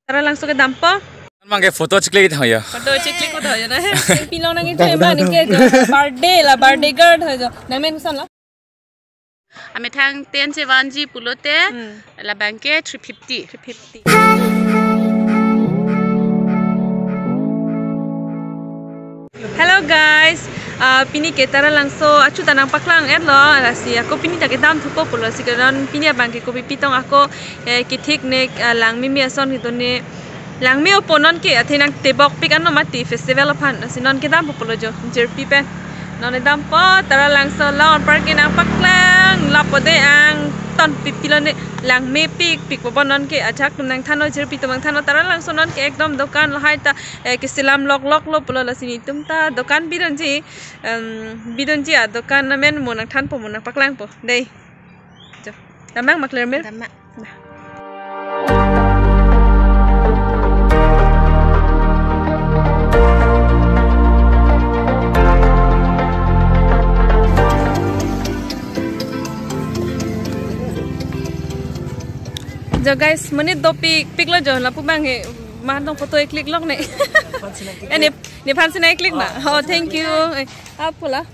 Tara langsung ke dampo. Mang ke foto ciklik itu ya. Foto ciklik itu aja nah. Pilong nang itu emang ni ke birthday girl aja. Namen kusan lah. Ame thang 10 se 1G pulote la banke 350. Hello guys, pini kita langsung acu tanang paklang lo, lasi aku pini tak kita thuko pulo si keron pini abang ke kopi pitong aku kitik nek lang mimi ason gitu ne lang mi oponon ke athinang tebok pik ano mati festival apan si non kita pulo jo jerpi pen non edam po tara langsung lawan parking ang paklang lapode ang ton pipilo ne lang me pik poponon ke achak tunang thano jerpi tumang thano tara langsung non ke ekdom dokan lahai ta ke silam lok lo pulo lasini tumta dokan bidonji a dokan namen monang than po monang paklang po dei jo tamang makler mer jo guys menit do pik lo jo lapu bang he ma dong foto e klik lok ne ni fansi na klik na oh thank you apula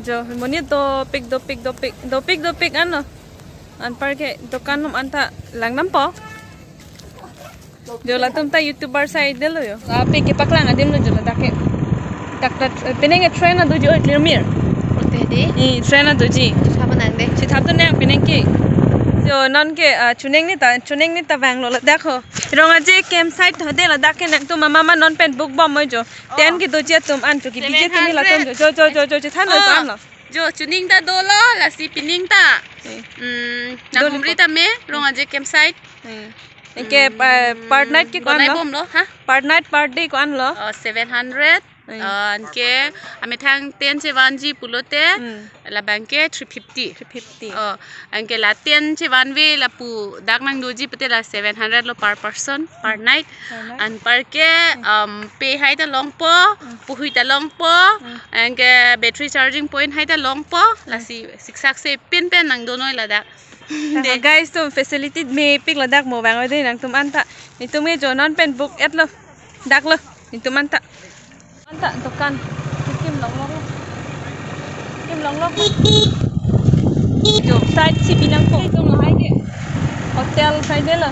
jo menit do pik ano an par ke dokan nom anta lang nampo jo la tum ta youtuber side de lo yo ape ke paklang adim lo jo la dake tak peneng train na do jo clear mir Ote de. Train na do ji Sapa nang de. si thap to na peneng ke jo non ke chuning ni ta wang lo la dakho ronga je campsite hode la dakke nak tu mama non pen book bom mo jo ten ke do je tum an tu ki bije tu ni la tum jo than lo an lo Jo chuning ta dolo la si pining ta. Na humri ta me ronga je campsite. ke part night ke kon lo bom lo ha. part night part day kon lo 700 ke ame thang 10 se 1G pulote la banke 350 anke la 10 se 1V la pu dak nang doji pete la 700 lo per person per night an par ke pay hai ta long po pu hui ta long po anke battery charging point hai ta long po la si siksak se pin nang donoi la dak guys tum facility me pik la dak mo bang ode nang tum anta ni tum me jo non pen book et lo dak lo ni tum anta dokan kim long jo side si pinang po tum lo hai ke hotel side de lo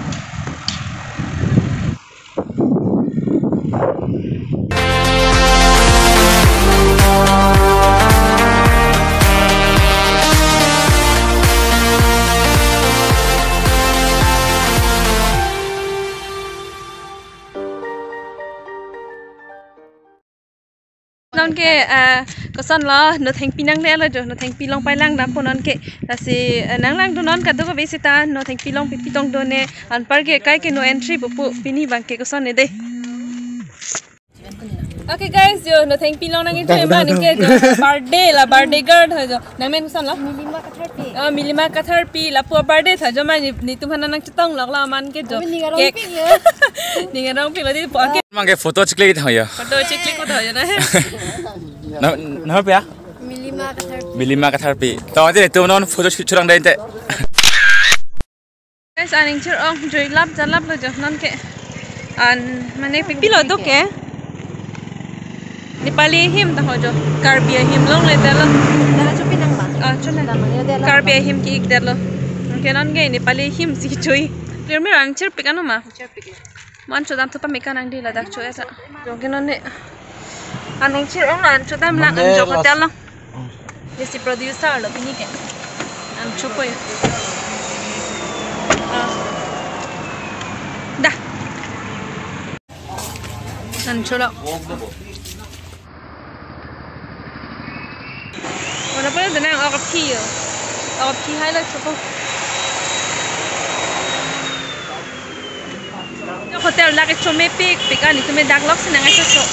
non ke kosan lo no theng pinang le lo jo no theng pilong pai lang dam ponon ke asi nang lang do non ka do ko visita no theng pilong pitong do ne an par ke kai ke no entry pupu pini bang ke kosan ne de okay guys jo no theng pilong nang itu emang ni ke jo birthday girl tha jo namen kosan lo milima kathar pi la pu birthday tha jo ma ni tumhana nang chitong lok la man ke jo cake ninga rong pi lo di po Mang ke foto ciklik itu ya. foto ciklik ko tha jo na Nama apa ya? Milima Katharpi. Tahu aja itu non foto curang dari ente. guys aning chur ong joi lap jalap lo jo non ke an mane pilo do ke Nepali him ta ho jo Karbi him long le dalo chuna Karbi him ki ik dalo ke non ge Nepali him si choi clear mir ang chur pikano ma man chodam thupa mekan ang di la dak choi ata jo ke non ne anong chur ong an chodam lang ang jo hotel lo si producer lo pini ke ang chupo yo dah an chola wala pa din ang okapi highlight chupo hotel la ke chome pik ani tume dak lok sinang aso